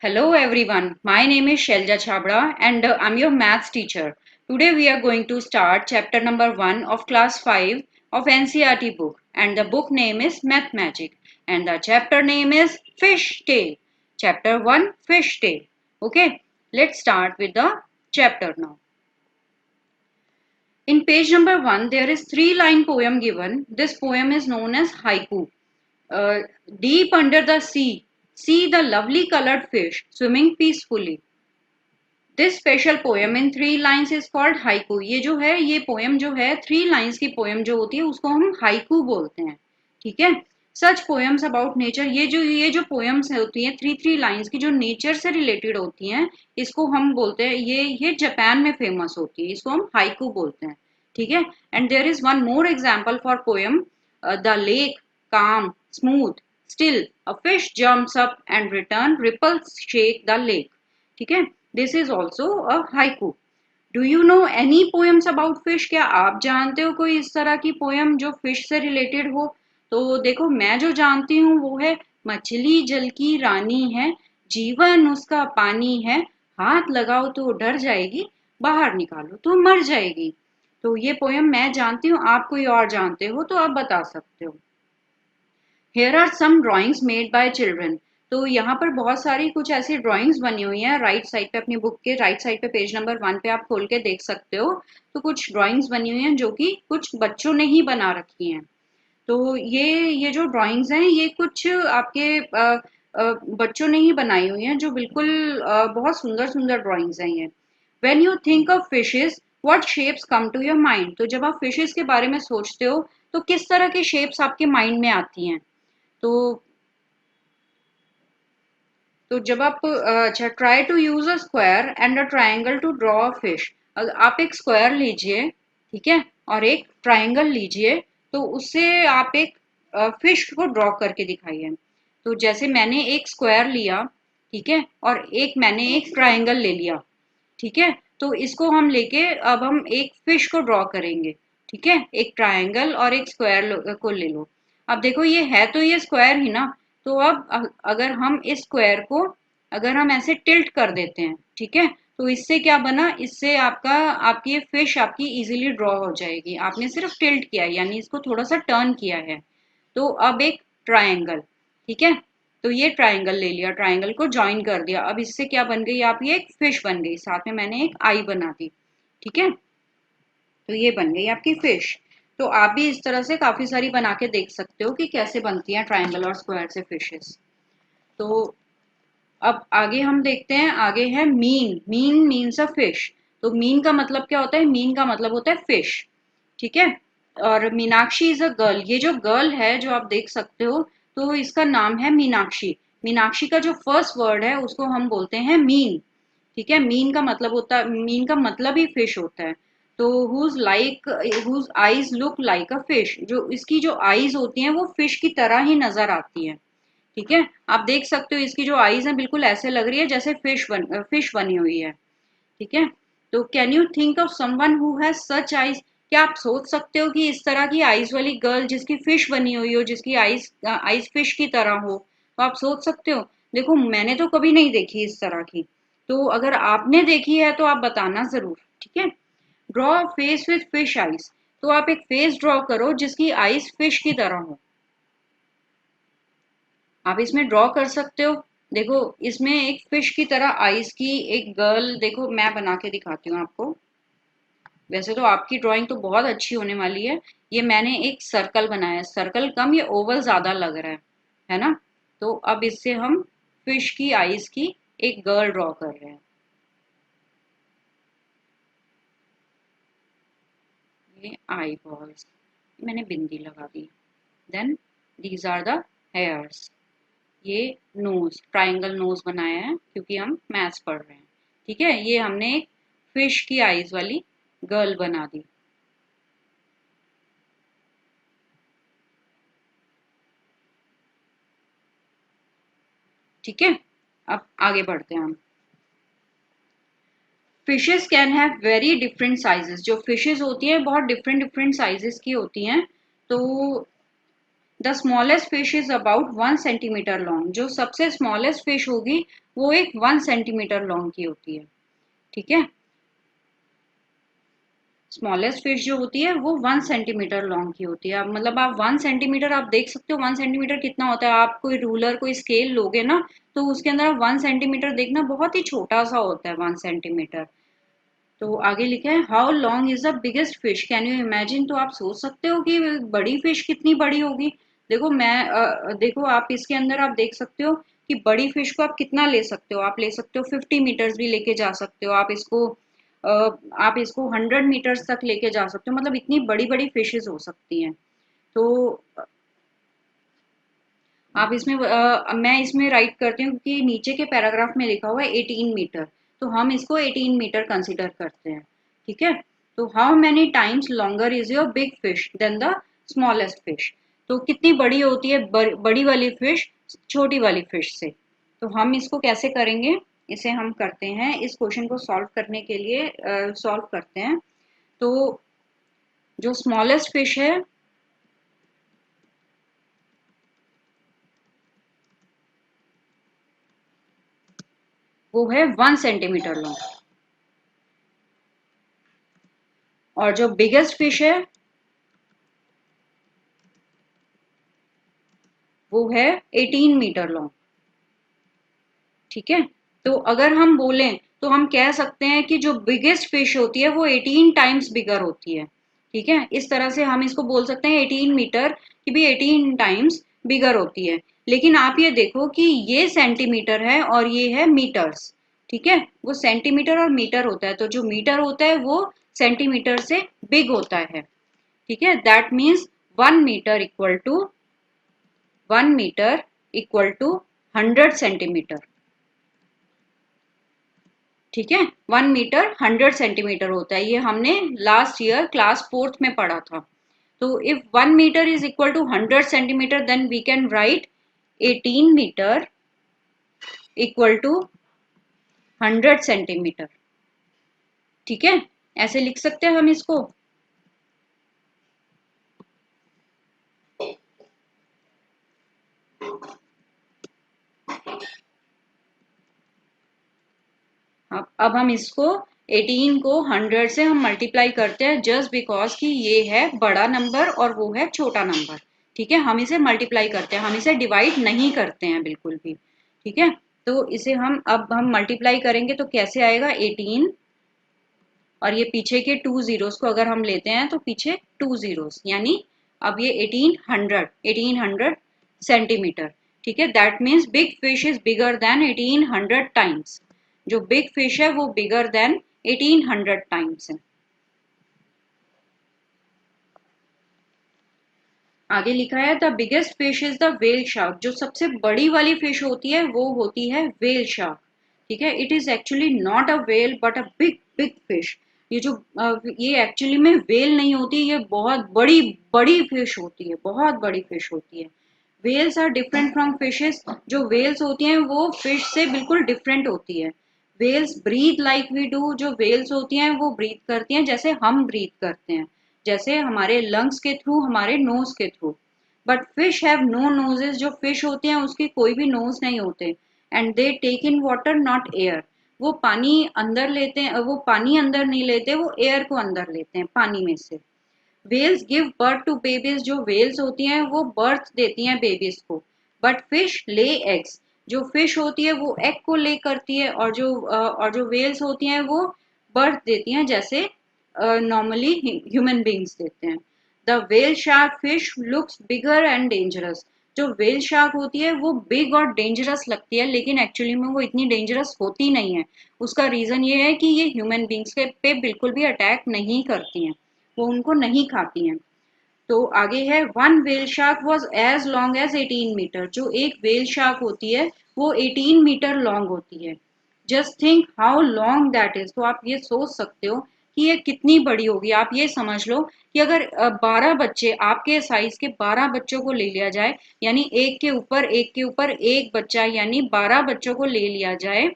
Hello everyone, my name is Shelja Chabra and I'm your maths teacher. Today we are going to start chapter number 1 of class 5 of NCERT book and the book name is Math Magic and the chapter name is Fish Tale. Chapter 1 Fish Tale. Okay, let's start with the chapter now. In page number 1 there is 3-line poem given. This poem is known as haiku. Deep under the sea, see the lovely colored fish swimming peacefully. This special poem in 3 lines is called haiku. ये जो है ये poem जो है 3 lines की poem जो होती है उसको हम हाइकू बोलते हैं। ठीक है, सच पोएम्स अबाउट नेचर, ये जो पोएम्स होती हैं 3 लाइन्स की जो नेचर से रिलेटेड होती हैं इसको हम बोलते हैं, ये जापान में फेमस होती है, इसको हम हाइकू बोलते हैं। ठीक है, and there is one more example for poem the lake calm smooth still a fish jumps up and return ripples shake the lake. ठीक है, this is also a haiku. Do you know any poems about fish? क्या आप जानते हो कोई इस तरह की पोएम जो फिश से रिलेटेड हो? तो देखो मैं जो जानती हूँ वो है मछली जल की रानी है, जीवन उसका पानी है, हाथ लगाओ तो डर जाएगी, बाहर निकालो तो मर जाएगी। तो ये पोएम मैं जानती हूँ, आप कोई और जानते हो तो आप बता सकते हो। Here are some drawings made by children. तो यहाँ पर बहुत सारी कुछ ऐसी ड्राइंग्स बनी हुई हैं राइट साइड पे, अपनी बुक के राइट साइड पे पेज नंबर 1 पे आप खोल के देख सकते हो। तो कुछ ड्राइंग्स बनी हुई हैं जो कि कुछ बच्चों ने ही बना रखी हैं। तो ये जो ड्राइंग्स हैं ये कुछ आपके बच्चों ने ही बनाई हुई हैं जो बिल्कुल बहुत सुंदर सुंदर ड्राइंग्स हैं ये। When you think of fishes, what shapes come to your mind? तो जब आप फिशेस के बारे में सोचते हो तो किस तरह की शेप्स आपके माइंड में आती हैं? तो जब आप अच्छा, try to use a square and a triangle to draw a fish. आप एक स्क्वायर लीजिए, ठीक है, और एक ट्राइंगल लीजिए, तो उससे आप एक फिश को ड्रॉ करके दिखाइए। तो जैसे मैंने एक स्क्वायर लिया, ठीक है, और मैंने एक ट्राइंगल ले लिया, ठीक है, तो इसको हम लेके अब हम एक फिश को ड्रॉ करेंगे। ठीक है, एक ट्राइंगल और एक स्क्वायर को ले लो। अब देखो ये है तो ये स्क्वायर ही ना। तो अब अगर हम इस स्क्वायर को अगर हम ऐसे टिल्ट कर देते हैं, ठीक है, तो इससे क्या बना, इससे आपकी फिश आपकी इजीली ड्रॉ हो जाएगी। आपने सिर्फ टिल्ट किया है यानी इसको थोड़ा सा टर्न किया है। तो अब एक ट्राइंगल, ठीक है, तो ये ट्राइंगल ले लिया, ट्राइंगल को ज्वाइन कर दिया। अब इससे क्या बन गई, आप ये एक फिश बन गई, साथ में मैंने एक आई बना दी। ठीक है, तो ये बन गई आपकी फिश। तो आप भी इस तरह से काफी सारी बना के देख सकते हो कि कैसे बनती हैं ट्राइंगल और स्क्वायर से फिशेस। तो अब आगे हम देखते हैं, आगे है mean. Mean means a fish. तो मीन का मतलब क्या होता है? मीन का मतलब होता है फिश। ठीक है, और मीनाक्षी इज अ गर्ल। ये जो गर्ल है जो आप देख सकते हो, तो इसका नाम है मीनाक्षी। मीनाक्षी का जो फर्स्ट वर्ड है उसको हम बोलते हैं मीन। ठीक है, मीन का मतलब ही फिश होता है। तो whose eyes look like a fish, जो इसकी जो आईज होती हैं वो फिश की तरह ही नजर आती हैं। ठीक है, आप देख सकते हो इसकी जो आईज है बिल्कुल ऐसे लग रही है जैसे फिश बनी हुई है। ठीक है, तो can you think of someone who has such eyes? क्या आप सोच सकते हो कि इस तरह की आईज वाली गर्ल जिसकी फिश बनी हुई हो, जिसकी आईज आईज फिश की तरह हो? तो आप सोच सकते हो। देखो मैंने तो कभी नहीं देखी इस तरह की। तो अगर आपने देखी है तो आप बताना जरूर। ठीक है, draw face with fish eyes. तो आप एक फेस ड्रॉ करो जिसकी आईज फिश की तरह हो। आप इसमें ड्रॉ कर सकते हो। देखो इसमें एक फिश की तरह आईज की एक गर्ल, देखो मैं बना के दिखाती हूँ आपको। वैसे तो आपकी ड्राइंग तो बहुत अच्छी होने वाली है। ये मैंने एक सर्कल बनाया है, सर्कल कम ये ओवल ज्यादा लग रहा है ना। तो अब इससे हम फिश की आईज की एक गर्ल ड्रॉ कर रहे हैं। ये आई बॉल्स, मैंने बिंदी लगा दी। Then these are the hairs. ये नोज, ट्राइंगल नोज बनाया है क्योंकि हम मैथ्स पढ़ रहे हैं। ठीक है, ये हमने एक फिश की आईज वाली गर्ल बना दी। ठीक है, अब आगे बढ़ते हैं हम। Fishes can have very different sizes. जो फिशेस होती हैं बहुत डिफरेंट डिफरेंट साइजेस की होती हैं। तो the smallest fish is about 1 centimetre long. जो सबसे स्मॉलेस्ट फिश होगी वो एक 1 सेंटीमीटर लॉन्ग की होती है, ठीक है। स्मॉलेस्ट फिश जो होती है वो 1 सेंटीमीटर लॉन्ग की होती है। अब मतलब आप 1 सेंटीमीटर आप देख सकते हो 1 सेंटीमीटर कितना होता है। आप कोई रूलर कोई स्केल लोगे ना तो उसके अंदर आप 1 सेंटीमीटर देखना बहुत ही छोटा सा होता है 1 सेंटीमीटर। तो आगे लिखा है how long is the biggest fish, can you imagine. तो आप सोच सकते हो कि बड़ी फिश कितनी बड़ी होगी। देखो देखो आप इसके अंदर आप देख सकते हो कि बड़ी फिश को आप कितना ले सकते हो। आप ले सकते हो 50 मीटर्स भी लेके जा सकते हो। आप इसको 100 मीटर्स तक लेके जा सकते हो। मतलब इतनी बड़ी बड़ी फिशेस हो सकती हैं। तो आप मैं इसमें राइट करती हूँ कि नीचे के पैराग्राफ में लिखा हुआ है 18 मीटर। तो हम इसको 18 मीटर कंसिडर करते हैं, ठीक है। तो how many times longer is your big fish than the smallest fish. तो कितनी बड़ी होती है बड़ी वाली फिश छोटी वाली फिश से। तो हम इसको कैसे करेंगे, इसे हम करते हैं इस क्वेश्चन को सॉल्व करने के लिए सॉल्व करते हैं। तो जो स्मॉलेस्ट फिश है वो है 1 सेंटीमीटर लॉन्ग, और जो बिगेस्ट फिश है वो है 18 मीटर लॉन्ग, ठीक है। तो अगर हम बोलें तो हम कह सकते हैं कि जो बिगेस्ट फिश होती है वो 18 टाइम्स बिगर होती है, ठीक है। इस तरह से हम इसको बोल सकते हैं 18 मीटर कि भी 18 टाइम्स बिगर होती है। लेकिन आप ये देखो कि ये सेंटीमीटर है और ये है मीटर्स, ठीक है। वो सेंटीमीटर और मीटर होता है, तो जो मीटर होता है वो सेंटीमीटर से बिग होता है, ठीक है। That means 1 metre equal to 100 centimetre, ठीक है। 1 मीटर 100 सेंटीमीटर होता है। ये हमने लास्ट ईयर क्लास फोर्थ में पढ़ा था। तो if 1 metre is equal to 100 centimetre then we can write 18 metre equal to 100 centimetre, ठीक है। ऐसे लिख सकते हैं हम इसको। अब हम इसको 18 को 100 से हम मल्टीप्लाई करते हैं जस्ट बिकॉज कि ये है बड़ा नंबर और वो है छोटा नंबर, ठीक है। हम इसे मल्टीप्लाई करते हैं, हम इसे डिवाइड नहीं करते हैं बिल्कुल भी, ठीक है। तो इसे हम मल्टीप्लाई करेंगे तो कैसे आएगा 18, और ये पीछे के 2 जीरोस को अगर हम लेते हैं तो पीछे 2 जीरोस, यानी अब ये 1800 सेंटीमीटर, ठीक है। That means big fish is bigger than 1800 times. जो बिग फिश है वो बिगर देन 1800 टाइम्स है। आगे लिखा है the biggest fish is the whale shark. जो सबसे बड़ी वाली फिश होती है वो होती है वेल शार्क, ठीक है। It is actually not a well but a big big fish. ये एक्चुअली में वेल नहीं होती, ये बहुत बड़ी बड़ी फिश होती है, बहुत बड़ी फिश होती है। Whales are different from fishes. जो वेल्स होती हैं वो फिश से बिल्कुल डिफरेंट होती है। Whales breathe like we do. जो वेल्स होती हैं वो ब्रीथ करती हैं जैसे हम ब्रीथ करते हैं, जैसे हमारे लंग्स के थ्रू, हमारे नोज के through. But fish have no noses. जो फिश होती हैं उसके कोई भी नोज नहीं होते। And they take in water not air. वो पानी अंदर लेते हैं, वो पानी अंदर नहीं लेते, वो एयर को अंदर लेते हैं पानी में से। Whales give birth to babies. जो वेल्स होती हैं वो बर्थ देती हैं बेबीज को। But fish lay eggs. जो फिश होती है वो एग को ले करती है, और जो वेल्स होती हैं वो बर्थ देती हैं जैसे नॉर्मली ह्यूमन बींग्स देते हैं। The whale shark fish looks bigger and dangerous. जो वेल शार्क होती है वो बिग और डेंजरस लगती है, लेकिन एक्चुअली में वो इतनी डेंजरस होती नहीं है। उसका रीजन ये है कि ये ह्यूमन बींग्स के पे बिल्कुल भी अटैक नहीं करती हैं, वो उनको नहीं खाती हैं। तो आगे है one whale shark was as long as 18 metre. जो एक वेल शार्क होती है वो 18 मीटर लॉन्ग होती है। Just think how long that is. तो आप ये सोच सकते हो कि ये कितनी बड़ी होगी। आप ये समझ लो कि अगर 12 बच्चे, आपके साइज के 12 बच्चों को ले लिया जाए, यानी एक के ऊपर एक बच्चा, यानी 12 बच्चों को ले लिया जाए,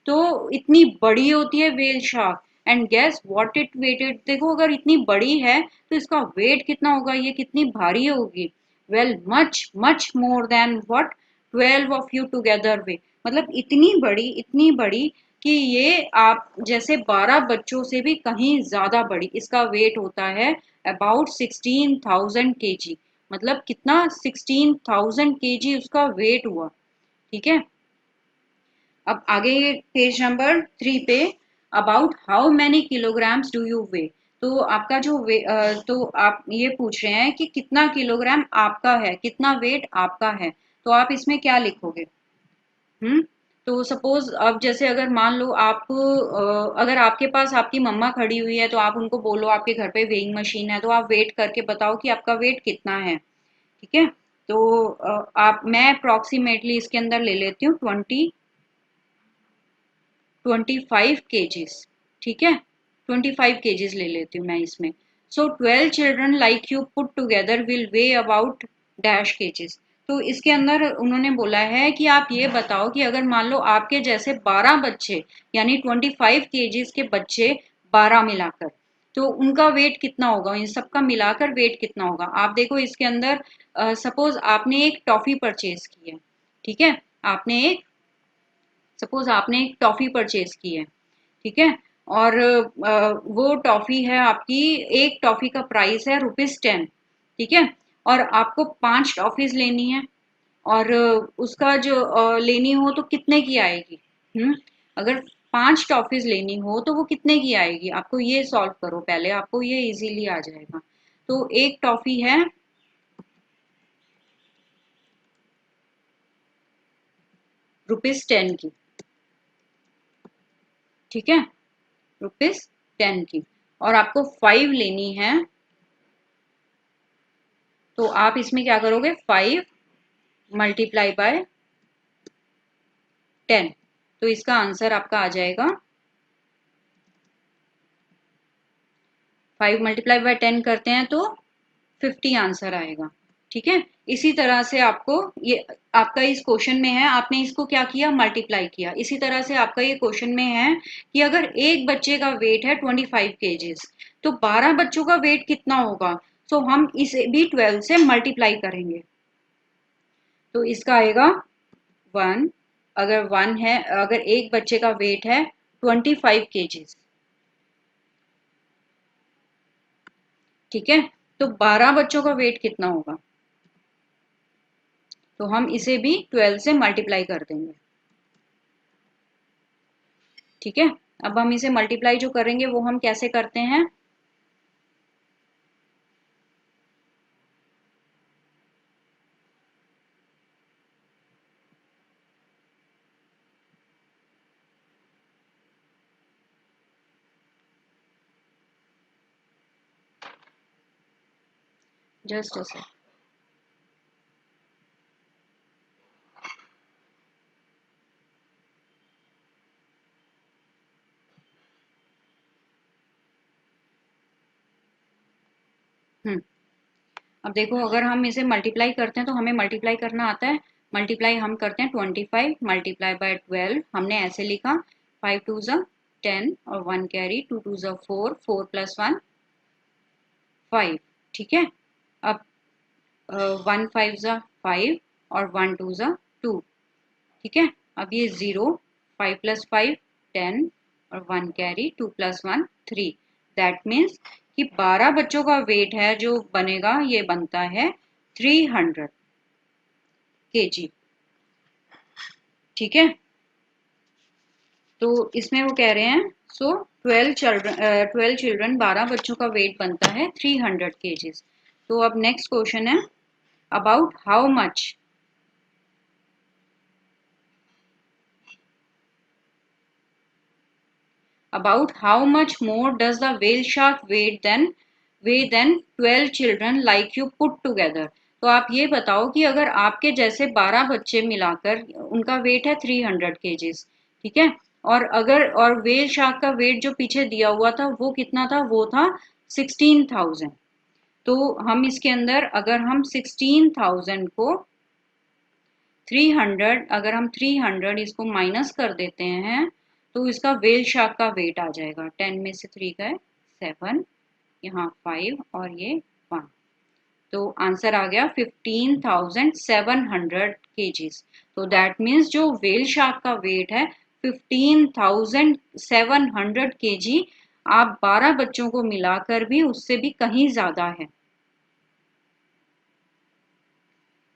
तो इतनी बड़ी होती है whale shark. And guess what it weighed. देखो अगर इतनी बड़ी है तो इसका वेट कितना होगा, ये कितनी भारी होगी। Well much much more than what 12 of you together weigh. मतलब इतनी बड़ी कि ये आप जैसे 12 बच्चों से भी कहीं ज्यादा बड़ी। इसका वेट होता है अबाउट 16,000 kg। मतलब कितना, 16,000 kg उसका वेट हुआ। ठीक है, अब आगे पेज नंबर 3 पे, about how many kilograms do you weigh. तो आपका जो तो आप ये पूछ रहे हैं कि कितना किलोग्राम आपका है, कितना वेट आपका है। तो आप इसमें क्या लिखोगे? हम्म तो सपोज अब जैसे अगर मान लो आप अगर आपके पास आपकी मम्मा खड़ी हुई है तो आप उनको बोलो आपके घर पे वेइंग मशीन है, तो आप वेट करके बताओ कि आपका वेट कितना है। ठीक है, तो आप मैं अप्रोक्सीमेटली इसके अंदर ले लेती हूँ 25 केजीज। ठीक है, 25 केजीज ले लेती हूँ मैं इसमें। सो 12 children like you put together will way about dash KGs. तो इसके अंदर उन्होंने बोला है कि आप ये बताओ कि अगर मान लो आपके जैसे 12 बच्चे, यानी 25 केजीज के बच्चे 12 मिलाकर, तो उनका वेट कितना होगा, इन सबका मिलाकर वेट कितना होगा। आप देखो इसके अंदर सपोज आपने एक टॉफी परचेज की है। ठीक है, आपने एक सपोज आपने एक टॉफी परचेज की है। ठीक है, और वो टॉफी है आपकी, एक टॉफी का प्राइस है ₹10। ठीक है, और आपको 5 टॉफीज लेनी है, और उसका जो लेनी हो तो कितने की आएगी? अगर 5 टॉफीज लेनी हो तो वो कितने की आएगी? आपको ये सॉल्व करो पहले, आपको ये इजीली आ जाएगा। तो एक टॉफी है ₹10 की। ठीक है, ₹10 की, और आपको 5 लेनी है। तो आप इसमें क्या करोगे, 5 मल्टीप्लाई बाय 10। तो इसका आंसर आपका आ जाएगा, 5 मल्टीप्लाई बाय 10 करते हैं तो 50 आंसर आएगा। ठीक है, इसी तरह से आपको ये आपका इस क्वेश्चन में है, आपने इसको क्या किया, मल्टीप्लाई किया। इसी तरह से आपका ये क्वेश्चन में है कि अगर एक बच्चे का वेट है 25 केजीज, तो 12 बच्चों का वेट कितना होगा। सो हम इसे भी 12 से मल्टीप्लाई करेंगे। तो इसका आएगा 1। अगर 1 है, अगर एक बच्चे का वेट है 25 केजीज, ठीक है, तो 12 बच्चों का वेट कितना होगा। तो हम इसे भी 12 से मल्टीप्लाई कर देंगे। ठीक है, अब हम इसे मल्टीप्लाई जो करेंगे वो हम कैसे करते हैं। Just a second. हम्म अब देखो, अगर हम इसे मल्टीप्लाई करते हैं तो हमें मल्टीप्लाई करना आता है। मल्टीप्लाई हम करते हैं 25 मल्टीप्लाई बाय 12, हमने ऐसे लिखा 5 टू ज़ा 10 और 1 कैरी, 2 टू ज़ा 4, 4 प्लस 1 5। ठीक है, अब 1 5 ज़ा 5 और 1 2 ज़ा 2। ठीक है, अब ये 0, 5 प्लस 5 10 और 1 कैरी, 2 प्लस 1 3। दैट मीन्स कि 12 बच्चों का वेट है जो बनेगा, ये बनता है 300 kg। ठीक है, तो इसमें वो कह रहे हैं, सो 12 चिल्ड्रन 12 बच्चों का वेट बनता है 300 kg। तो अब नेक्स्ट क्वेश्चन है, about how much about how much more does the whale shark weigh than 12 children like you put together। तो आप ये बताओ कि अगर आपके जैसे 12 बच्चे मिलाकर उनका वेट है 300 kgs। ठीक है, और व्हेल शार्क का वेट जो पीछे दिया हुआ था वो कितना था, वो था 16,000। तो हम इसके अंदर अगर हम 16,000 को 300, अगर हम 300 इसको माइनस कर देते हैं तो इसका व्हेल शार्क का वेट आ जाएगा। 10 में से 3 गए 7, यहाँ 5 और ये 1। तो आंसर आ गया 15,700 kgs। तो दैट मीन्स जो व्हेल शार्क का वेट है 15,700 kg, आप 12 बच्चों को मिलाकर भी उससे भी कहीं ज्यादा है।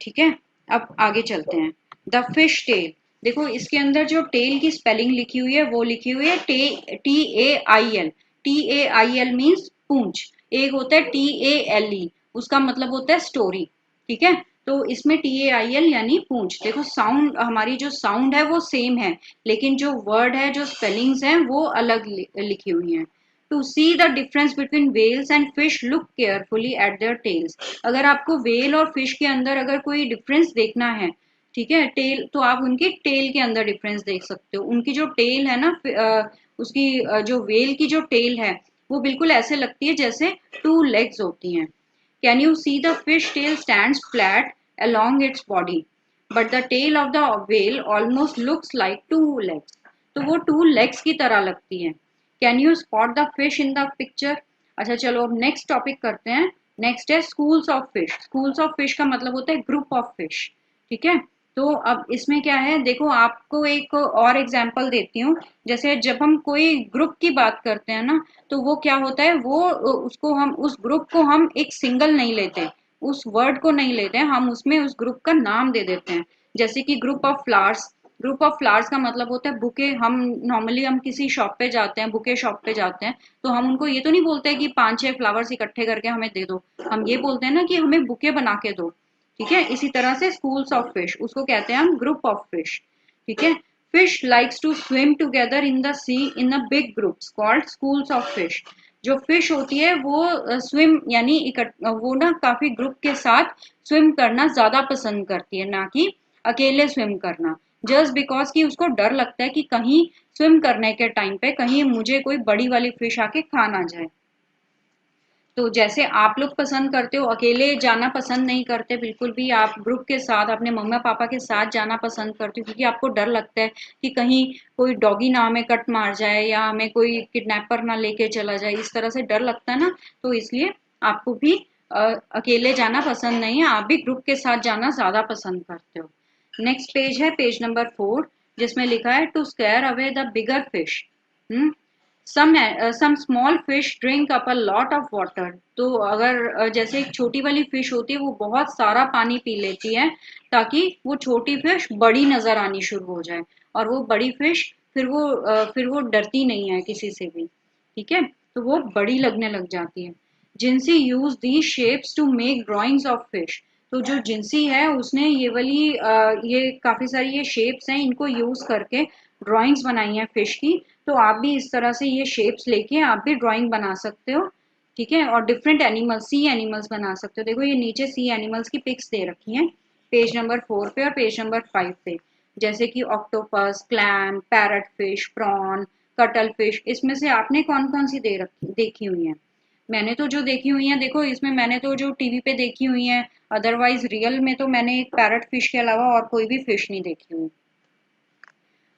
ठीक है, अब आगे चलते हैं। द फिश टेल, देखो इसके अंदर जो टेल की स्पेलिंग लिखी हुई है वो लिखी हुई है TAIL। TAIL मीन्स पूंछ। एक होता है TALE, उसका मतलब होता है स्टोरी। ठीक है, तो इसमें TAIL यानी पूंछ। देखो साउंड, हमारी जो साउंड है वो सेम है, लेकिन जो वर्ड है, जो स्पेलिंग्स हैं वो अलग लिखी हुई हैं। To see the difference between whales and fish, look carefully at their tails. अगर आपको वेल और फिश के अंदर अगर कोई डिफरेंस देखना है, ठीक है, टेल, तो आप उनकी टेल के अंदर डिफरेंस देख सकते हो। उनकी जो टेल है ना, उसकी जो वेल की जो टेल है वो बिल्कुल ऐसे लगती है जैसे टू लेग्स होती हैं। Can you see the fish tail stands flat along its body, but the tail of the whale almost looks like two legs। तो वो टू लेग्स की तरह लगती है। Can you spot the fish in the picture. अच्छा चलो अब next topic करते हैं। नेक्स्ट है schools of fish. Schools of fish का मतलब होता है ग्रुप ऑफ फिश। ठीक है, तो अब इसमें क्या है, देखो आपको एक और एग्जांपल देती हूँ। जैसे जब हम कोई ग्रुप की बात करते हैं ना, तो वो क्या होता है, वो उसको हम उस ग्रुप को हम एक सिंगल नहीं लेते, उस वर्ड को नहीं लेते हैं, हम उसमें उस ग्रुप का नाम दे देते हैं। जैसे कि group of flowers. Group of flowers का मतलब होता है बुके। हम नॉर्मली हम किसी शॉप पे जाते हैं, बुके शॉप पे जाते हैं, तो हम उनको ये तो नहीं बोलते हैं कि 5-6 फ्लावर्स इकट्ठे करके हमें दे दो। हम ये बोलते हैं ना कि हमें बुके बना के दो। ठीक है, इसी तरह से स्कूल्स ऑफ फिश, उसको कहते हैं हम ग्रुप ऑफ फिश। ठीक है, fish likes to swim together in the sea in a big groups called schools of fish. जो फिश होती है वो स्विम यानी वो ना काफी ग्रुप के साथ स्विम करना ज्यादा पसंद करती है, ना कि अकेले स्विम करना। जस्ट बिकॉज कि उसको डर लगता है कि कहीं स्विम करने के टाइम पे कहीं मुझे कोई बड़ी वाली फिश आके खा ना जाए। तो जैसे आप लोग पसंद करते हो, अकेले जाना पसंद नहीं करते बिल्कुल भी, आप ग्रुप के साथ अपने मम्मा पापा के साथ जाना पसंद करते हो, क्योंकि आपको डर लगता है कि कहीं कोई डॉगी ना हमें कट मार जाए या हमें कोई किडनैपर ना लेके चला जाए, इस तरह से डर लगता है ना। तो इसलिए आपको भी अकेले जाना पसंद नहीं है, आप भी ग्रुप के साथ जाना ज्यादा पसंद करते हो। नेक्स्ट पेज है पेज नंबर 4, जिसमें लिखा है to scare away the bigger fish. Some small fish drink up a lot of water. तो अगर जैसे एक छोटी वाली फिश होती है वो बहुत सारा पानी पी लेती है, ताकि वो छोटी फिश बड़ी नजर आनी शुरू हो जाए, और वो बड़ी फिश फिर वो डरती नहीं है किसी से भी। ठीक है, तो वो बड़ी लगने लग जाती है। Jincy use the shapes to make drawings of fish. तो जो जिंसी है उसने ये वाली ये काफी सारी ये शेप्स हैं, इनको यूज करके ड्राइंग्स बनाई हैं फिश की। तो आप भी इस तरह से ये शेप्स लेके आप भी ड्राइंग बना सकते हो। ठीक है, और डिफरेंट एनिमल्स, सी एनिमल्स बना सकते हो। देखो ये नीचे सी एनिमल्स की पिक्स दे रखी हैं पेज नंबर 4 पे और पेज नंबर 5 पे। जैसे कि octopus, clam, parrot fish, prawn, cuttlefish. इसमें से आपने कौन कौन सी देखी हुई है। मैंने तो जो देखी हुई है, देखो इसमें मैंने तो जो टीवी पे देखी हुई है, अदरवाइज रियल में तो मैंने एक पैरट फिश के अलावा और कोई भी फिश नहीं देखी हुई।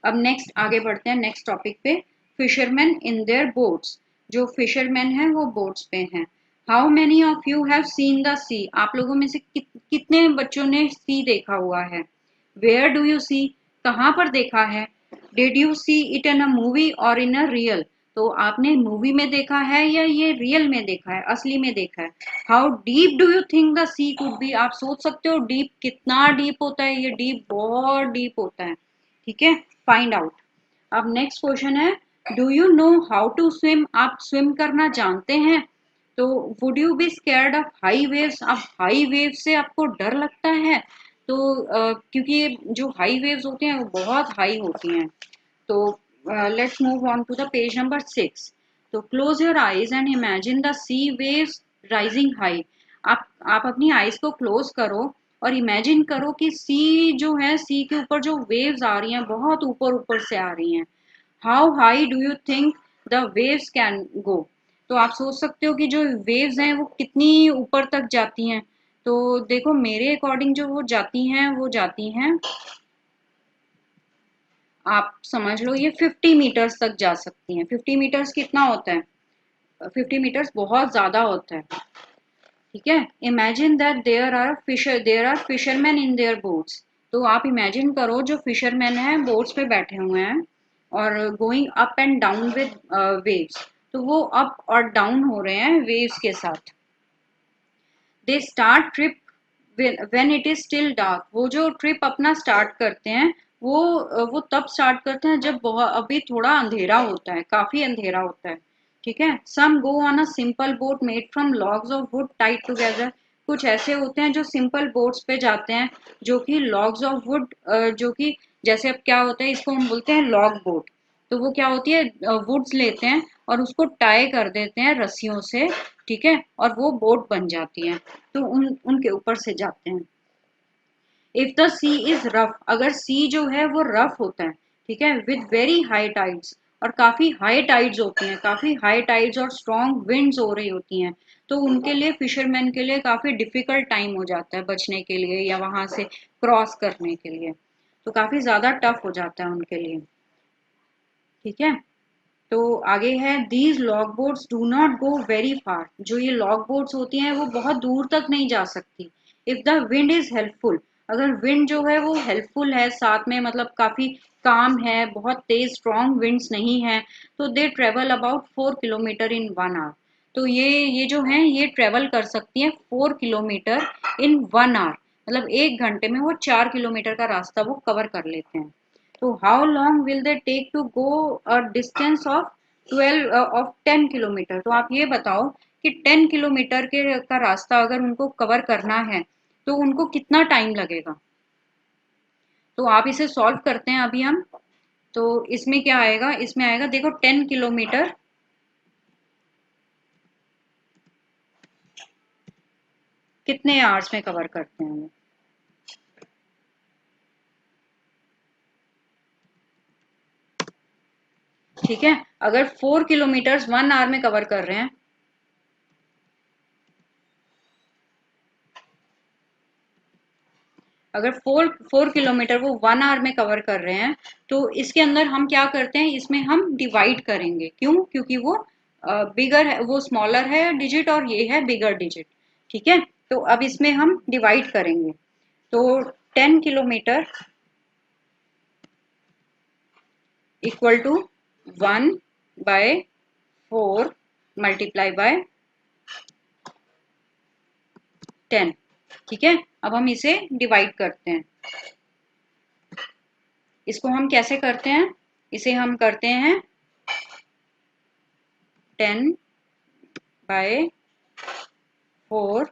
अब नेक्स्ट आगे बढ़ते हैं नेक्स्ट टॉपिक पे। Fisherman in their boats. जो फिशरमैन हैं वो बोट्स पे हैं। How many of you have seen the sea. आप लोगों में से कितने बच्चों ने सी देखा हुआ है। वेयर डू यू सी, कहाँ पर देखा है। Did you see it in a movie और इन अ रियल। तो आपने मूवी में देखा है या ये रियल में देखा है, असली में देखा है। How deep do you think the sea could be. आप सोच सकते हो डीप कितना डीप होता है, ये डीप बहुत डीप होता है। ठीक है, फाइंड आउट। अब नेक्स्ट क्वेश्चन है do you know how to swim. आप स्विम करना जानते हैं। तो would you be scared of high waves. अब हाई वेव से आपको डर लगता है। तो क्योंकि जो हाई वेव्स होते हैं वो बहुत हाई होती हैं। तो let's move on to the page number 6। तो close your eyes and imagine the sea waves rising high. आप अपनी आईज को क्लोज करो और इमेजिन करो कि सी जो है, सी के ऊपर जो वेव्स आ रही हैं बहुत ऊपर ऊपर से आ रही हैं। How high do you think the waves can go. तो आप सोच सकते हो कि जो वेव्स हैं वो कितनी ऊपर तक जाती हैं। तो देखो मेरे अकॉर्डिंग जो वो जाती हैं, वो जाती हैं, आप समझ लो ये 50 मीटर्स तक जा सकती हैं। 50 मीटर्स कितना होता है, 50 मीटर्स बहुत ज्यादा होता है। ठीक है। Imagine that there are fisherman in their boats. तो आप इमेजिन करो जो फिशरमैन है बोट्स पे बैठे हुए हैं और going up and down with waves. तो वो अप और डाउन हो रहे हैं वेव्स के साथ। They start trip when it is still dark. वो जो ट्रिप अपना स्टार्ट करते हैं वो तब स्टार्ट करते हैं जब बहुत अभी थोड़ा अंधेरा होता है, काफी अंधेरा होता है। ठीक है। Some go on a simple boat made from logs of wood tied together. कुछ ऐसे होते हैं जो सिंपल बोट्स पे जाते हैं जो कि लॉग्स ऑफ वुड, जो कि जैसे अब क्या होता है, इसको हम बोलते हैं लॉग बोट। तो वो क्या होती है, वुड्स लेते हैं और उसको टाई कर देते हैं रस्सियों से। ठीक है। और वो बोट बन जाती है। तो उनके ऊपर से जाते हैं। If the sea is rough, अगर सी जो है वो रफ होता है, ठीक है, विद वेरी हाई टाइड्स, और काफी हाई टाइड्स होती हैं, काफी हाई टाइड्स और स्ट्रॉन्ग विंड्स हो रही होती हैं, तो उनके लिए, फिशरमैन के लिए काफी डिफिकल्ट टाइम हो जाता है बचने के लिए या वहां से क्रॉस करने के लिए। तो काफी ज्यादा टफ हो जाता है उनके लिए। ठीक है। तो आगे है, these log boats do not go very far. जो ये लॉग बोट्स होती हैं वो बहुत दूर तक नहीं जा सकती। If the wind is helpful, अगर विंड जो है वो हेल्पफुल है, साथ में मतलब काफी काम है, बहुत तेज स्ट्रॉन्ग विंड्स नहीं है, तो they travel about 4 kilometre in 1 hour. तो ये जो है ये ट्रेवल कर सकती हैं 4 किलोमीटर इन 1 आवर। मतलब 1 घंटे में वो 4 किलोमीटर का रास्ता वो कवर कर लेते हैं। तो how long will they take to go a distance of 10 kilometre. तो आप ये बताओ कि 10 किलोमीटर के का रास्ता अगर उनको कवर करना है तो उनको कितना टाइम लगेगा। तो आप इसे सॉल्व करते हैं अभी हम। तो इसमें क्या आएगा, इसमें आएगा देखो 10 किलोमीटर कितने आवर्स में कवर करते हैं वो। ठीक है। अगर 4 किलोमीटर 1 आवर में कवर कर रहे हैं, अगर 4 किलोमीटर वो 1 आवर में कवर कर रहे हैं, तो इसके अंदर हम क्या करते हैं, इसमें हम डिवाइड करेंगे। क्यों? क्योंकि वो बिगर है, वो स्मॉलर है डिजिट और ये है बिगर डिजिट। ठीक है। तो अब इसमें हम डिवाइड करेंगे। तो 10 kilometre equal to 1/4 multiply by 10। ठीक है। अब हम इसे डिवाइड करते हैं। इसको हम कैसे करते हैं, इसे हम करते हैं 10/4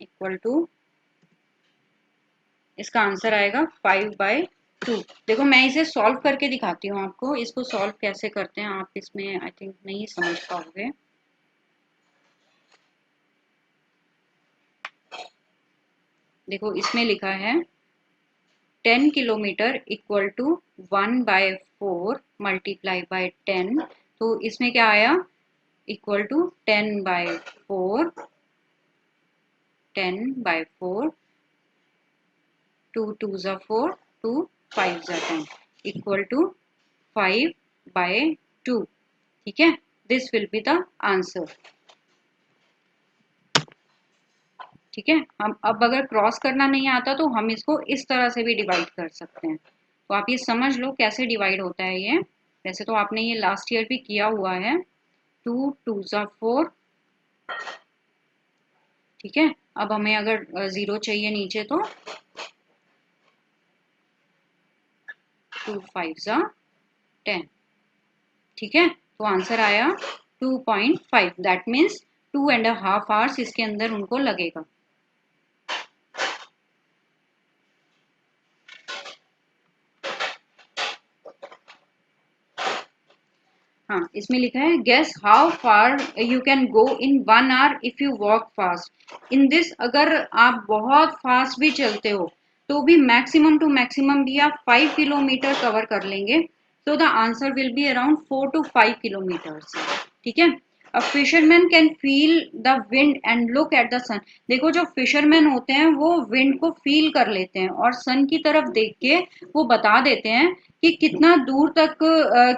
इक्वल टू, इसका आंसर आएगा 5/2। देखो मैं इसे सॉल्व करके दिखाती हूँ आपको, इसको सॉल्व कैसे करते हैं। आप इसमें आई थिंक नहीं समझ पाओगे। देखो इसमें लिखा है 10 kilometre equal to 1/4 multiply by 10। तो इसमें क्या आया, इक्वल टू 10/4, 10/4, 2 2 4, 2 5 10 इक्वल टू 5/2। ठीक है। This will be the answer. ठीक है। हम अब अगर क्रॉस करना नहीं आता तो हम इसको इस तरह से भी डिवाइड कर सकते हैं। तो आप ये समझ लो कैसे डिवाइड होता है ये। वैसे तो आपने ये लास्ट ईयर भी किया हुआ है। 2 2 4। ठीक है। अब हमें अगर जीरो चाहिए नीचे तो 2 5 10। ठीक है। तो आंसर आया 2.5। दैट मीन्स 2.5 आवर्स इसके अंदर उनको लगेगा। हाँ, इसमें लिखा है guess how far you can go in 1 hour if you walk fast. In this, अगर आप बहुत फास्ट भी चलते हो तो भी मैक्सिमम टू मैक्सिमम भी आप 5 किलोमीटर कवर कर लेंगे। तो the answer will be around 4 to 5 kilometres. ठीक है। A fisherman can feel the wind and look at the sun. देखो जो फिशरमैन होते हैं वो विंड को फील कर लेते हैं और सन की तरफ देख के वो बता देते हैं कि कितना दूर तक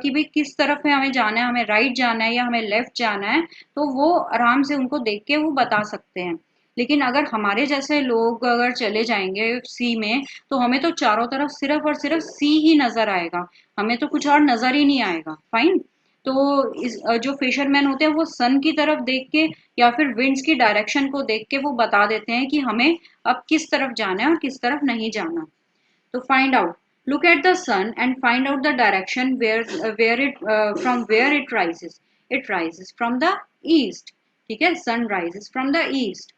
कि भाई किस तरफ है हमें जाना है, हमें राइट जाना है या हमें लेफ्ट जाना है। तो वो आराम से उनको देख के वो बता सकते हैं। लेकिन अगर हमारे जैसे लोग अगर चले जाएंगे सी में, तो हमें तो चारों तरफ सिर्फ और सिर्फ सी ही नजर आएगा, हमें तो कुछ और नजर ही नहीं आएगा। फाइन। तो जो फिशरमैन होते हैं वो सन की तरफ देख के या फिर विंड्स की डायरेक्शन को देख के वो बता देते हैं कि हमें अब किस तरफ जाना है और किस तरफ नहीं जाना। तो find out, look at the sun and find out the direction where it from where it rises. It rises from the east. ठीक है, sun rises from the east.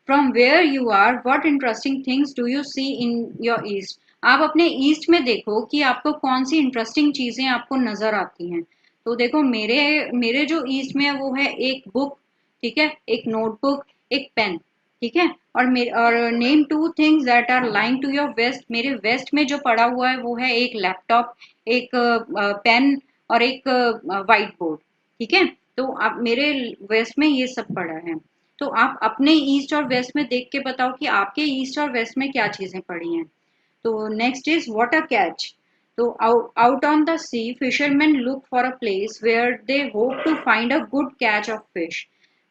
From where you are, what interesting things do you see in your east? आप अपने east में देखो कि आपको कौन सी interesting चीजें आपको नजर आती हैं। तो देखो मेरे मेरे जो ईस्ट में है वो है एक बुक, ठीक है, एक नोटबुक, एक पेन, ठीक है। और name two things that are lying to your waist. मेरे वेस्ट में जो पड़ा हुआ है वो है एक लैपटॉप, एक पेन और एक वाइट बोर्ड, ठीक है। तो आप मेरे वेस्ट में ये सब पड़ा है। तो आप अपने ईस्ट और वेस्ट में देख के बताओ कि आपके ईस्ट और वेस्ट में क्या चीजें पड़ी हैं। तो next is what a catch. तो out on the sea fisherman look for a place where they hope to find a good catch of fish.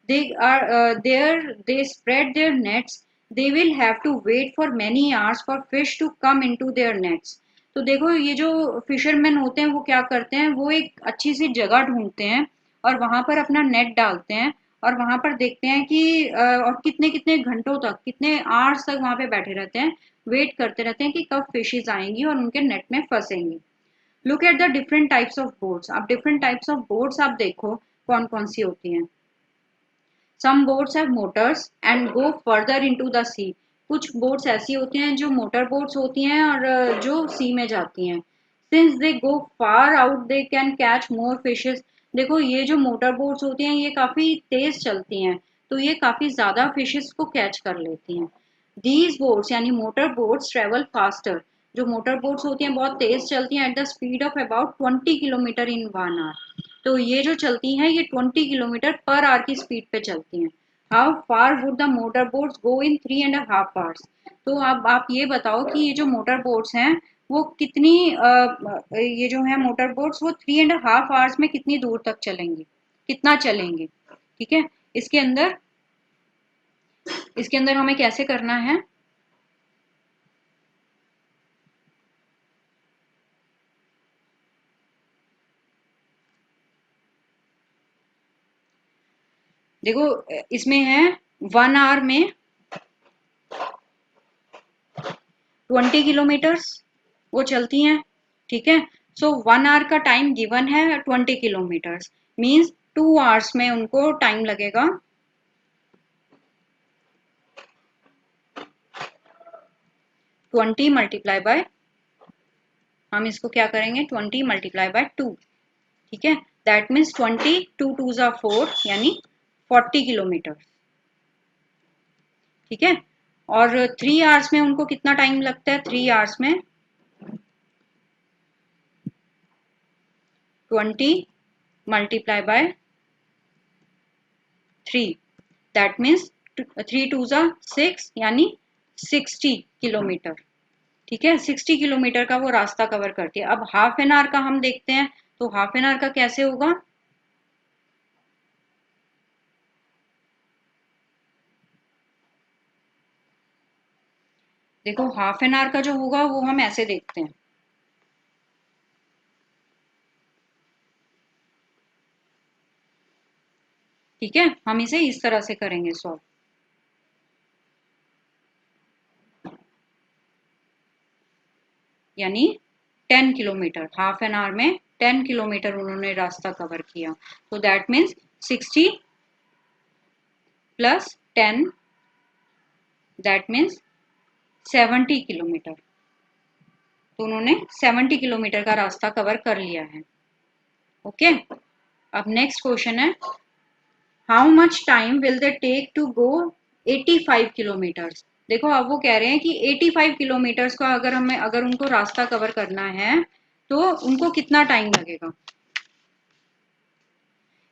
they are there, they spread their nets. They will have to wait for many hours for fish to come into their nets. तो देखो ये जो fisherman होते हैं वो क्या करते हैं, वो एक अच्छी सी जगह ढूंढते हैं और वहां पर अपना नेट डालते हैं और वहां पर देखते हैं कि और कितने कितने घंटों तक, कितने आवर्स तक वहां पे बैठे रहते हैं, वेट करते रहते हैं कि कब फिशेज आएंगी और उनके नेट में फंसेंगी। Look at the different types of boats. आप डिफरेंट टाइप्स ऑफ बोट्स आप देखो कौन कौन सी होती हैं। Some boats have motors and go further into the sea. कुछ बोट्स ऐसी होती हैं जो मोटर बोट्स होती हैं और जो सी में जाती हैं। Since they go far out, they can catch more fishes. देखो ये जो मोटर बोट्स होती हैं ये काफी तेज चलती हैं, तो ये काफी ज्यादा फिशेस को कैच कर लेती हैं। These boats यानी मोटर बोट्स ट्रेवल फास्टर। जो मोटर बोट्स होती हैं बहुत तेज चलती हैं at the speed of about 20 kilometre in 1 hour. तो ये जो चलती हैं ये 20 किलोमीटर पर आवर की स्पीड पे चलती हैं। How far would the motor boats go in 3.5 hours. तो अब आप ये बताओ कि ये जो मोटर बोट्स हैं वो कितनी ये जो है मोटर बोट्स वो 3.5 आवर्स में कितनी दूर तक चलेंगी, कितना चलेंगे, ठीक है। इसके अंदर इसके अंदर हमें कैसे करना है। देखो इसमें है 1 आवर में 20 किलोमीटर्स वो चलती हैं, ठीक है। सो 1 आवर का टाइम गिवन है 20 किलोमीटर्स, मीन्स 2 आवर्स में उनको टाइम लगेगा। 20 मल्टीप्लाई बाय, हम इसको क्या करेंगे 20 मल्टीप्लाई बाय 2, ठीक है। दैट मीन्स 20, 2 2 जा 4 यानी 40 किलोमीटर, ठीक है। और 3 आवर्स में उनको कितना टाइम लगता है, 3 आवर्स में 20 मल्टीप्लाई बाय 3, दैट मीन्स 3 2 जा 6 यानी 60 किलोमीटर, ठीक है। 60 किलोमीटर का वो रास्ता कवर करती है। अब हाफ एन आवर का हम देखते हैं, तो हाफ एन आवर का कैसे होगा। देखो हाफ एन आवर का जो होगा वो हम ऐसे देखते हैं, ठीक है। हम इसे इस तरह से करेंगे सॉल्व। यानी 10 किलोमीटर, हाफ एन आवर में 10 किलोमीटर उन्होंने रास्ता कवर किया। तो that means 60 plus 10, that means 70 kilometre. तो उन्होंने 70 किलोमीटर का रास्ता कवर कर लिया है। ओके, अब नेक्स्ट क्वेश्चन है how much time will they take to go 85 kilometres. देखो अब वो कह रहे हैं कि 85 किलोमीटर्स का अगर उनको रास्ता कवर करना है तो उनको कितना टाइम लगेगा।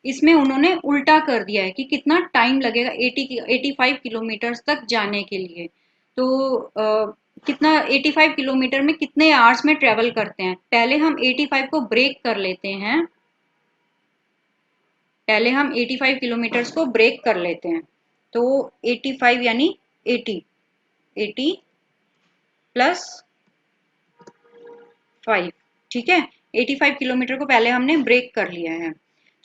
इसमें उन्होंने उल्टा कर दिया है कि कितना टाइम लगेगा 85 किलोमीटर तक जाने के लिए। तो कितना 85 किलोमीटर में कितने आवर्स में ट्रेवल करते हैं, पहले हम 85 को ब्रेक कर लेते हैं। पहले हम 85 किलोमीटर्स को ब्रेक कर लेते हैं। तो 85 यानी 80 प्लस 5, ठीक है। 85 किलोमीटर को पहले हमने ब्रेक कर लिया है।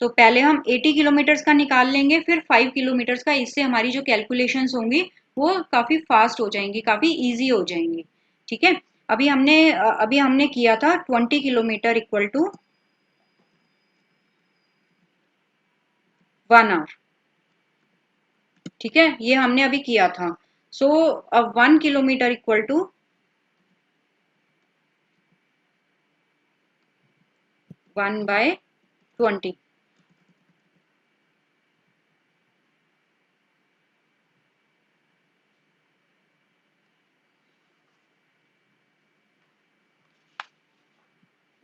तो पहले हम 80 किलोमीटर्स का निकाल लेंगे, फिर 5 किलोमीटर्स का। इससे हमारी जो कैलकुलेशंस होंगी वो काफ़ी फास्ट हो जाएंगी, काफ़ी ईजी हो जाएंगी, ठीक है। अभी हमने किया था 20 किलोमीटर इक्वल टू 1 आवर, ठीक है। ये हमने अभी किया था। सो अब 1 kilometre equal to 1/20।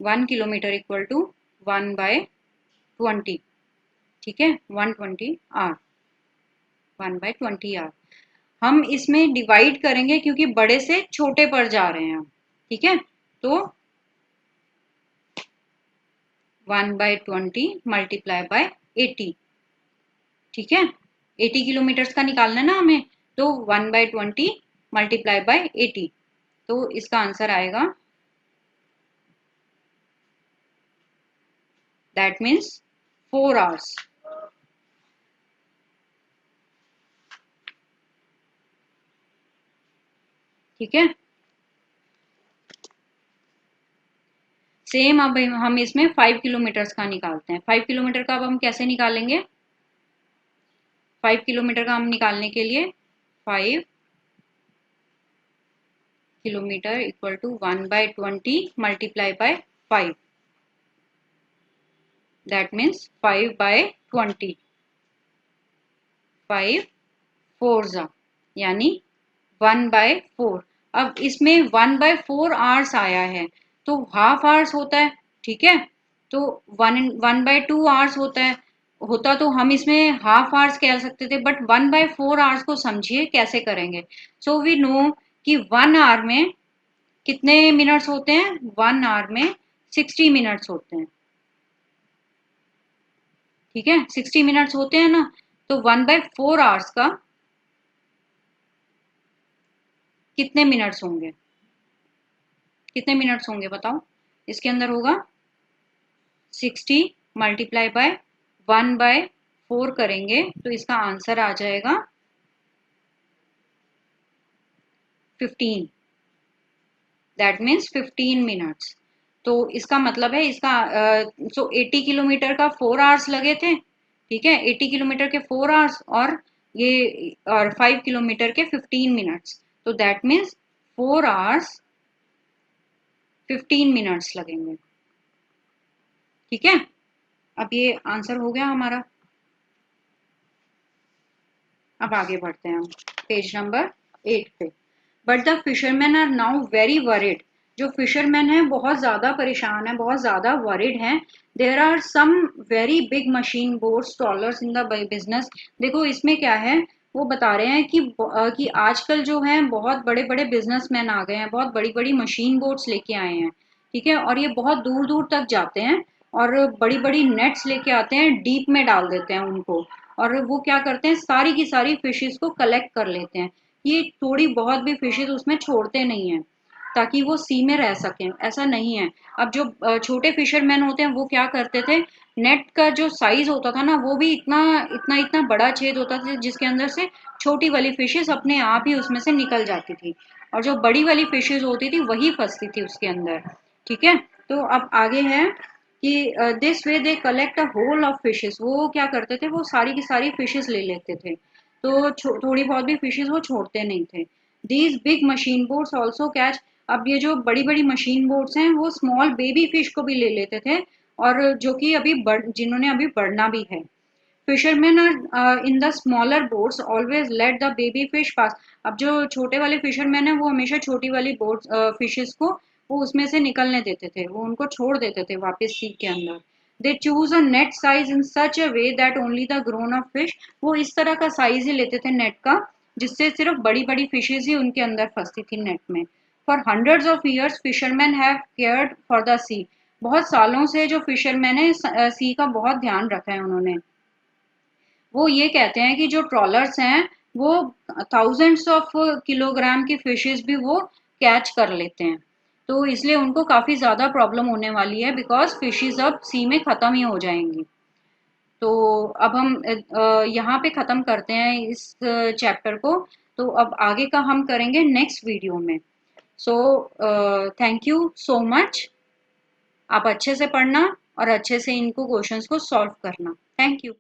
1 kilometre equal to 1/20, ठीक है। 120 आर, 1/20 आर। हम इसमें डिवाइड करेंगे क्योंकि बड़े से छोटे पर जा रहे हैं हम, ठीक है। तो 1/20 मल्टीप्लाई बाय 80, ठीक है। 80 किलोमीटर्स का निकालना है ना हमें, तो 1/20 मल्टीप्लाई बाय 80, तो इसका आंसर आएगा, दैट मीन्स 4 आवर्स, ठीक है। सेम अब हम इसमें 5 किलोमीटर्स का निकालते हैं। 5 किलोमीटर का अब हम कैसे निकालेंगे, 5 किलोमीटर का हम निकालने के लिए 5 kilometre equal to 1/20 multiply by 5, that means 5/20, 5 4 जा यानी 1/4। अब इसमें 1/4 आवर्स आया है, तो हाफ आवर्स होता है, ठीक है। तो 1/2 आवर्स होता तो हम इसमें हाफ आवर्स कह सकते थे, बट 1/4 आवर्स को समझिए कैसे करेंगे। सो वी नो कि 1 आवर में कितने मिनट्स होते हैं, 1 आवर में 60 मिनट्स होते हैं, ठीक है। 60 मिनट्स होते हैं ना, तो 1/4 आवर्स का कितने मिनट्स होंगे, कितने मिनट्स होंगे बताओ। इसके अंदर होगा 60 मल्टीप्लाई बाय 1/4 करेंगे तो इसका आंसर आ जाएगा 15, दैट मीन्स 15 मिनट्स। तो इसका मतलब है इसका 80 किलोमीटर का 4 आवर्स लगे थे, ठीक है। 80 किलोमीटर के 4 आवर्स और 5 किलोमीटर के 15 मिनट्स, तो दैट मीन्स 4 आवर्स 15 मिनट्स लगेंगे, ठीक है। अब ये आंसर हो गया हमारा। अब आगे बढ़ते हैं हम पेज नंबर 8 पे। But the fisherman are now very worried, जो फिशरमैन है बहुत ज्यादा परेशान है, बहुत ज्यादा वरिड हैं। There are some very big machine boats trawlers in the business. देखो इसमें क्या है, वो बता रहे हैं कि आजकल जो है बहुत बड़े बड़े बिजनेसमैन आ गए हैं, बहुत बड़ी बड़ी मशीन बोट्स लेके आए हैं, ठीक है। और ये बहुत दूर दूर तक जाते हैं और बड़ी बड़ी नेट्स लेके आते हैं, डीप में डाल देते हैं उनको, और वो क्या करते हैं सारी की सारी फिशेस को कलेक्ट कर लेते हैं। ये थोड़ी बहुत भी फिशेस उसमें छोड़ते नहीं हैं ताकि वो सी में रह सकें, ऐसा नहीं है। अब जो छोटे फिशरमैन होते हैं वो क्या करते थे, नेट का जो साइज होता था ना वो भी इतना इतना इतना बड़ा छेद होता था जिसके अंदर से छोटी वाली फिशेस अपने आप ही उसमें से निकल जाती थी, और जो बड़ी वाली फिशेस होती थी वही फंसती थी उसके अंदर, ठीक है। तो अब आगे है कि this way they collect a whole of fishes. वो क्या करते थे, वो सारी की सारी फिशेस ले लेते थे, तो थोड़ी बहुत भी फिशेस वो छोड़ते नहीं थे। These big machine boats also catch. अब ये जो बड़ी बड़ी मशीन बोट्स हैं वो स्मॉल बेबी फिश को भी ले लेते थे, और जो कि जिन्होंने अभी बढ़ना भी है। Fisherman are in the smaller boats always let the baby fish pass. अब जो छोटे वाले फिशरमैन है वो हमेशा छोटी वाली बोट फिशेस को वो उसमें से निकलने देते थे, वो उनको छोड़ देते थे वापस सी के अंदर। They choose a net size in such a way that only the grown up fish, वो इस तरह का साइज ही लेते थे नेट का जिससे सिर्फ बड़ी बड़ी फिशेज ही उनके अंदर फंसती थी नेट में। For hundreds of years fisherman have cared for the sea, बहुत सालों से जो फिशरमैन है सी का बहुत ध्यान रखा है उन्होंने। वो ये कहते हैं कि जो ट्रॉलर्स हैं वो थाउजेंड्स ऑफ किलोग्राम की फिशेस भी वो कैच कर लेते हैं, तो इसलिए उनको काफ़ी ज़्यादा प्रॉब्लम होने वाली है बिकॉज फिशेस अब सी में ख़त्म ही हो जाएंगी। तो अब हम यहाँ पे ख़त्म करते हैं इस चैप्टर को, तो अब आगे का हम करेंगे नेक्स्ट वीडियो में। So thank you so much, आप अच्छे से पढ़ना और अच्छे से इनको क्वेश्चंस को सॉल्व करना। Thank you.